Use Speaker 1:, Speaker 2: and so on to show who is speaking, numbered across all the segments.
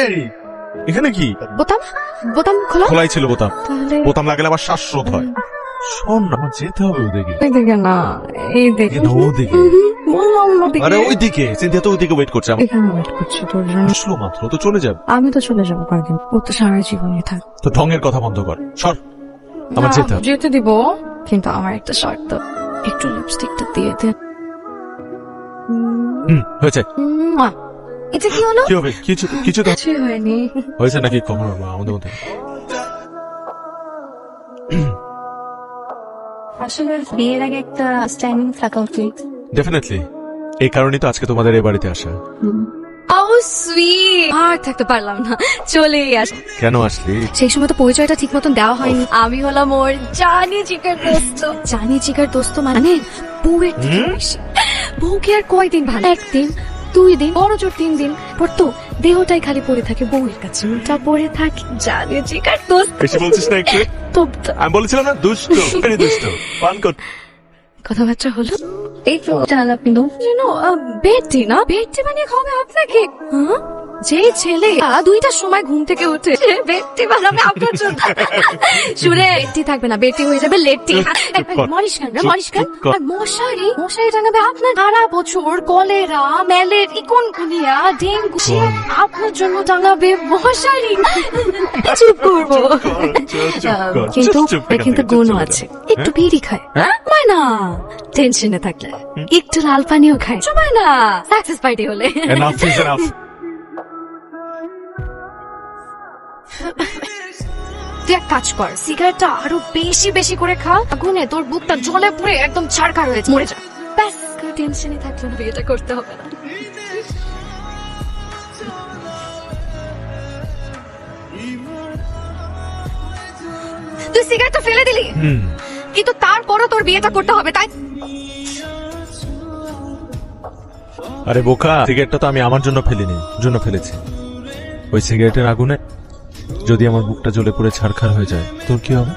Speaker 1: এই এখানে কি?
Speaker 2: বোতাম বোতাম খোলা
Speaker 1: খোলাই ছিল বোতাম।
Speaker 2: তাহলে
Speaker 1: বোতাম লাগালে আবার শ্বাসরোধ হয়। শোন না, আমার যেতে হবে ওদিকে।
Speaker 2: দেখে না এই দেখে
Speaker 1: ওদিকে?
Speaker 2: বললাম না
Speaker 1: আরে ওইদিকে, সিনথিয়া তো ওইদিকে ওয়েট করছে।
Speaker 2: এখানে ওয়েট করছি তোর জন্য।
Speaker 1: আসলো মাত্র, তো চলে যাবে।
Speaker 2: আমি তো চলে যাবো কয়েকদিন, ও তো সারা জীবনই থাক।
Speaker 1: তো ঢঙের কথা বন্ধ কর, সর। আমার যেতে হবে।
Speaker 2: যেতে দিব, কিন্তু আমার একটা শর্ত, একটু লিপস্টিকটা দিয়ে দে।
Speaker 1: হয়েছে।
Speaker 2: এটা কি হলো?
Speaker 1: কি হবে? কিছু কিছু তো
Speaker 2: কিছুই হয়নি।
Speaker 1: হয়েছে নাকি? কখন হবে আমাদের মধ্যে?
Speaker 2: আসলে বিয়ের আগে একটা স্ট্যান্ডিং থাকা উচিত।
Speaker 1: ডেফিনেটলি, এই কারণেই তো আজকে তোমাদের এই বাড়িতে আসা।
Speaker 2: ও সুইট, আর থাকতে পারলাম না, চলেই আস।
Speaker 1: কেন আসলি?
Speaker 2: সেই সময় তো পরিচয়টা ঠিক মতন দেওয়া হয়নি। আমি হলাম ওর জানি জিগার দোস্ত। জানি জিগার দোস্ত মানে বউয়ের থেকে বেশি। বউকে আর কয়দিন ভালো, একদিন 2 দিন, বড় জোর 3 দিন পর তো দেহটাই খালি পড়ে থাকে বউয়ের কাছে, ওটা পড়ে থাকে জানি জিগার দোস্ত।
Speaker 1: বেশি বলছিস না একটু?
Speaker 2: তো
Speaker 1: আমি বলেছিলাম না, দুষ্ট, ভেরি দুষ্ট। পান কর।
Speaker 2: কথাবার্তা হলো এই তো জানাল আপনি বেডটি না, বেডটি বানিয়ে খাওয়াবে আপনাকে। যে ছেলে 2টার সময় ঘুম থেকে উঠে বেডটি বানাবে আপনার জন্য, শুনে বেডটি থাকবে না, বেডটি হয়ে যাবে লেটটি। মরিষ্কান মশারি মশারি টাঙাবে আপনার। সারা বছর কলেরা, ম্যালেরিয়া, ইকনগুনিয়া, ডেঙ্গু আপনার জন্য টাঙাবে মশারি। চুপ করবো, কিন্তু গুণও আছে, একটু বিড়ি খায় হয় না, টেনশনে থাকলে একটু লাল পানিও খায় সময় না, সাকসেস পার্টি হলে।
Speaker 1: Enough is enough.
Speaker 2: তুই এক কাজ কর, সিগারেটটা আরো বেশি বেশি করে খা, আগুনে তোর বুকটা জ্বলে পুড়ে একদম ছারখার হয়ে মরে যা, ব্যাস। টেনশনে থাকলে না, বিয়েটা করতে হবে না। তুই সিগারেটটা ফেলে দিলি, কিন্তু তারপরও তোর বিয়েটা করতে হবে, তাই?
Speaker 1: আরে বোকা, সিগারেটটা তো আমি আমার জন্য ফেলিনি, জন্য ফেলেছি। ওই সিগারেটের আগুনে যদি আমার বুকটা জ্বলে পড়ে ছারখার হয়ে যায়, তোর কি হবে?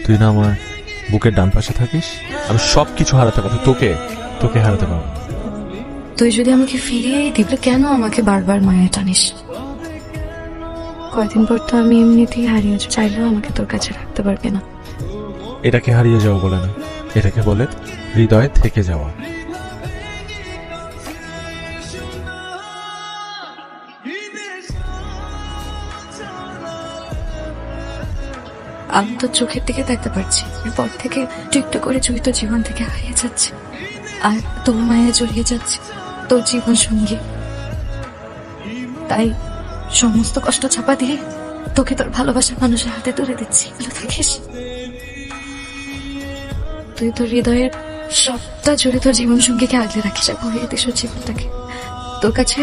Speaker 1: তুই না আমার বুকের ডান পাশে থাকিস, আমি সবকিছু হারাতে পারবো, তোকে হারাতে পারবো।
Speaker 2: তুই যদি আমাকে ফিরিয়ে দিবলে কেন আমাকে বারবার মায়া টানিস? কয়দিন পর তো আমি এমনিতেই হারিয়ে যাবো, চাইলেও আমাকে তোর কাছে রাখতে পারবে না।
Speaker 1: এটাকে হারিয়ে যাওয়া বলে না, এটাকে বলে হৃদয়ে থেকে যাওয়া।
Speaker 2: আমি তো চোখের দিকে দেখতে পারছি, এরপর থেকে একটু করে তুই তো জীবন থেকে হারিয়ে যাচ্ছে, আর তোর মায়া জড়িয়ে যাচ্ছে তোর জীবন সঙ্গী। তাই সমস্ত কষ্ট চাপা দিয়ে তোকে তোর ভালোবাসার মানুষের হাতে তুলে দিচ্ছি, ভালো থাকিস। তুই তোর হৃদয়ের সবটা জুড়ে তোর জীবন সঙ্গীকে আগলে রাখিস, ভরিয়ে দিস ওর জীবনটাকে। তোর কাছে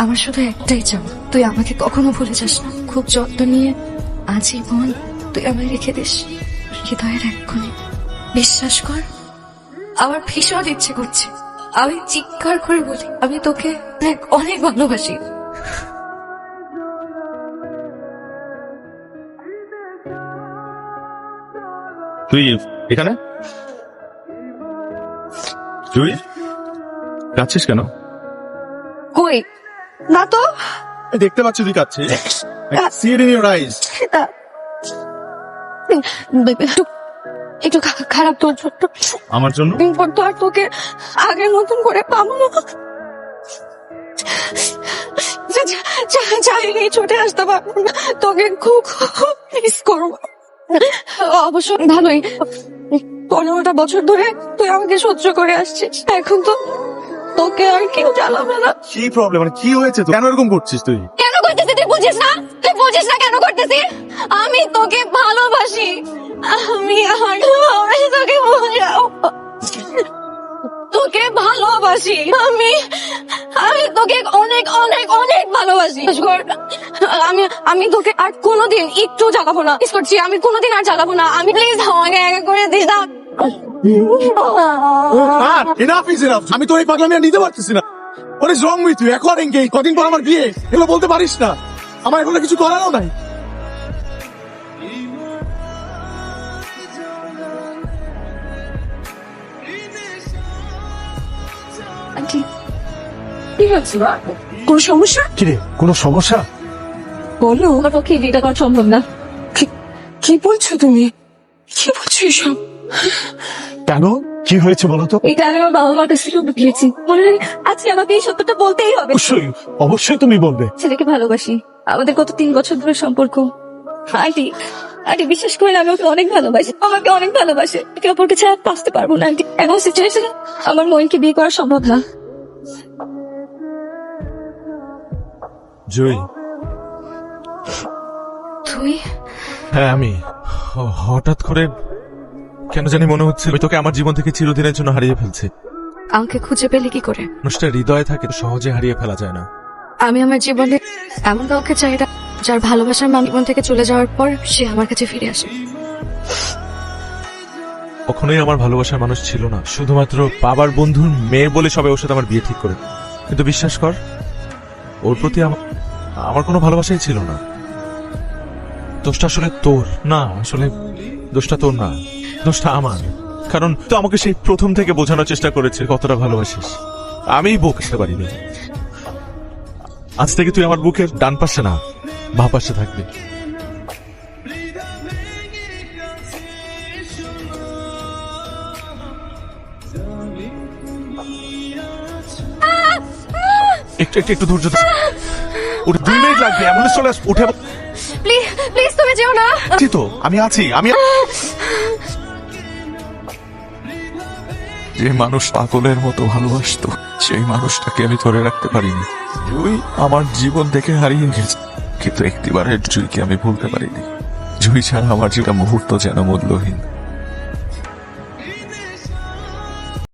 Speaker 2: আমার শুধু একটাই চাওয়া, তুই আমাকে কখনো ভুলে যাস না, খুব যত্ন নিয়ে আজীবন তুই আমায় রেখে দিস হৃদয়ের এক কোণে। বিশ্বাস কর, আমার ভীষণ ইচ্ছে করছে আমি চিৎকার করে বলি আমি তোকে অনেক অনেক ভালোবাসি।
Speaker 1: তুই এখানে? তুই কাঁদছিস কেন?
Speaker 2: কই না তো,
Speaker 1: দেখতে পাচ্ছি তুই কাঁদছিস। See it in your eyes.
Speaker 2: একটু খারাপ তোর ছোট্ট
Speaker 1: আমার জন্য?
Speaker 2: পর তো আর তোকে আগের মতন করে পাবো না, চাইনি ছুটে আসতে পারবো না, তোকে খুব মিস করবো। অবশ্য ভালোই, 15টা বছর ধরে তুই আমাকে সহ্য করে আসছিস, এখন তো তোকে আর কেউ জ্বালাবে না।
Speaker 1: কি প্রবলেম, মানে কি হয়েছে? কেন এরকম করছিস তুই?
Speaker 2: কেন করতেছিস তুই বুঝিস না? তুই বুঝিস না কেন করতেছিস? আমি তোকে ভালোবাসি, আমি তোকে বোঝাও, তোকে ভালোবাসি, আমি তোকে অনেক অনেক অনেক ভালোবাসি। আমি তোকে আর কোনোদিন একটু জ্বালাবো না, মিস করছি, আমি কোনোদিন আর জ্বালাবো না। আমি প্লিজ আমাকে একা করে দিস না।
Speaker 3: Enough is enough. আমি তো এই পাগলামি আর নিতে পারতেছি না। What is wrong with you? এখন engaged, কদিন পর আমার বিয়ে, এগুলো বলতে পারিস না? আমার এখনো কিছু করারও নাই।
Speaker 2: আন্টি কি হচ্ছে?
Speaker 4: কোন সমস্যা?
Speaker 3: কিরে কোনো সমস্যা?
Speaker 4: বলো।
Speaker 2: আমার পক্ষে এই বিয়েটা করা সম্ভব না।
Speaker 4: কি বলছো তুমি? কি বলছো এসব?
Speaker 3: কেন কি হয়েছে বলো তো?
Speaker 2: এটা আমি আমার বাবা মার কাছ থেকে লুকিয়েছি। মনে হয় আজকে আমাকে এই সত্যটা বলতেই হবে।
Speaker 3: অবশ্যই অবশ্যই তুমি বলবে।
Speaker 2: ছেলেকে ভালোবাসি, আমাদের গত 3 বছর ধরে সম্পর্ক। আন্টি আন্টি বিশ্বাস করেন আমি ওকে অনেক ভালোবাসি, আমাকে অনেক ভালোবাসে। একে অপরকে ছাড়া বাঁচতে পারবো না আন্টি। এখন সিচুয়েশনে আমার মইনকে বিয়ে করা সম্ভব না।
Speaker 1: জয়ী,
Speaker 2: তুই?
Speaker 1: হ্যাঁ আমি। হঠাৎ করে কেন জানি মনে হচ্ছে আমি তোকে আমার জীবন থেকে চিরদিনের জন্য হারিয়ে ফেলছি।
Speaker 2: আমাকে খুঁজে পেলে কি করে?
Speaker 1: মানুষটা হৃদয়ে থাকে, সহজে হারিয়ে ফেলা যায় না।
Speaker 2: আমি আমার জীবনে এমন কাউকে চাই না যার ভালোবাসার মানুষ জীবন থেকে চলে যাওয়ার পর সে আমার কাছে ফিরে আসে।
Speaker 1: কখনোই আমার ভালোবাসার মানুষ ছিল না, শুধুমাত্র বাবার বন্ধুর মেয়ে বলে সবাই ওর সাথে আমার বিয়ে ঠিক করে। কিন্তু বিশ্বাস কর, ওর প্রতি আমার কোনো ভালোবাসাই ছিল না। দোষটা আসলে তোর না, আসলে দোষটা তোর না, দোষটা আমার। কারণ তো আমাকে সেই প্রথম থেকে বোঝানোর চেষ্টা করেছে কতটা ভালোবাসিস, আমিই বুঝতে পারিনি। আজ থেকে তুই আমার বুকের ডান পাশে না, বাঁ পাশে থাকবি। একটু ধৈর্য ধর। ওটা 2 মিনিট লাগবে, অ্যাম্বুলেন্স চলে আস। উঠে
Speaker 2: প্লিজ প্লিজ তুমি যেও না।
Speaker 1: আছি তো, আমি আছি। যে মানুষ পাগলের মতো ভালোবাসতো, সেই মানুষটাকে আমি ধরে রাখতে পারিনি। জুই আমার জীবন থেকে হারিয়ে গেছে, কিন্তু একটিবারের জুইকে আমি ভুলতে পারিনি। জুই ছাড়া আমার জীবন মুহূর্ত যেন মূল্যহীন।